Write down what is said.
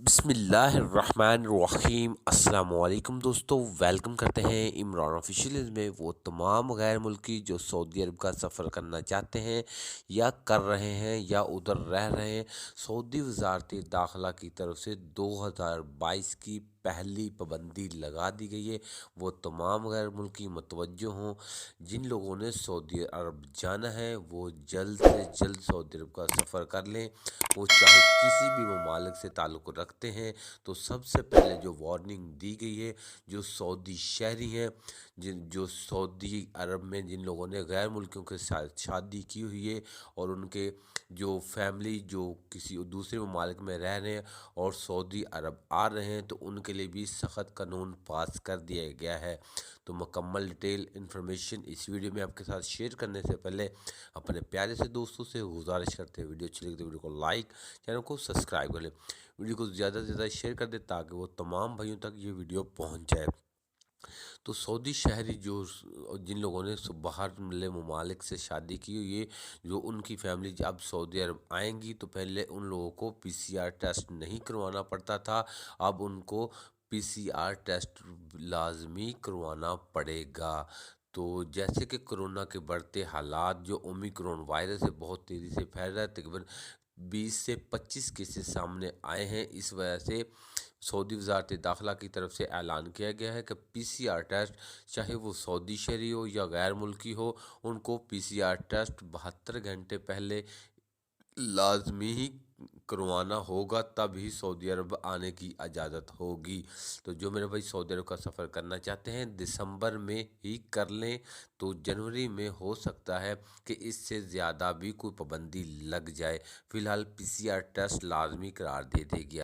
बिस्मिल्लाहिर्रहमानिर्रहीम अस्सलाम वालेकुम दोस्तों, वेलकम करते हैं इमरान ऑफिशियल में। वो तमाम गैर मुल्की जो सऊदी अरब का सफ़र करना चाहते हैं या कर रहे हैं या उधर रह रहे हैं, सऊदी वजारत दाखिला की तरफ से 2022 की पहली पाबंदी लगा दी गई है। वो तमाम गैर मुल्की मतवज्जो हों जिन लोगों ने सऊदी अरब जाना है, वो जल्द से जल्द सऊदी अरब का सफ़र कर लें। वो चाहे किसी भी ममालिक से ताल्लुक़ रखते हैं, तो सबसे पहले जो वार्निंग दी गई है, जो सऊदी शहरी हैं, जो सऊदी अरब में जिन लोगों ने गैर मुल्कियों के साथ शादी की हुई है और उनके जो फैमिली जो किसी दूसरे ममालिक में रह रहे हैं और सऊदी अरब आ रहे हैं, तो उनके लिए भी सख्त कानून पास कर दिया गया है। तो मुकम्मल डिटेल इन्फॉर्मेशन इस वीडियो में आपके साथ शेयर करने से पहले अपने प्यारे से दोस्तों से गुजारिश करते हैं, वीडियो अच्छी लगी तो वीडियो को लाइक, चैनल को सब्सक्राइब कर लें, वीडियो को ज़्यादा से ज़्यादा शेयर कर दें ताकि वो तमाम भाइयों तक ये वीडियो पहुंच जाए। तो सऊदी शहरी जो जिन लोगों ने बाहर मिले ममालिक से शादी की हुई है, जो उनकी फैमिली जब सऊदी अरब आएंगी, तो पहले उन लोगों को पीसीआर टेस्ट नहीं करवाना पड़ता था। अब उनको पीसीआर टेस्ट लाजमी करवाना पड़ेगा। तो जैसे कि कोरोना के बढ़ते हालात, जो ओमिक्रॉन वायरस है बहुत तेज़ी से फैल रहा है, तकरीबन 20 से 25 केसेस सामने आए हैं। इस वजह से सऊदी वजारत दाखिला की तरफ से ऐलान किया गया है कि पीसीआर टेस्ट, चाहे वो सऊदी शहरी हो या गैर मुल्की हो, उनको पीसीआर टेस्ट 72 घंटे पहले लाजमी ही करवाना होगा, तब ही सऊदी अरब आने की इजाज़त होगी। तो जो मेरे भाई सऊदी अरब का सफ़र करना चाहते हैं, दिसंबर में ही कर लें। तो जनवरी में हो सकता है कि इससे ज़्यादा भी कोई पाबंदी लग जाए। फ़िलहाल पीसीआर टेस्ट लाजमी करार दे देगी।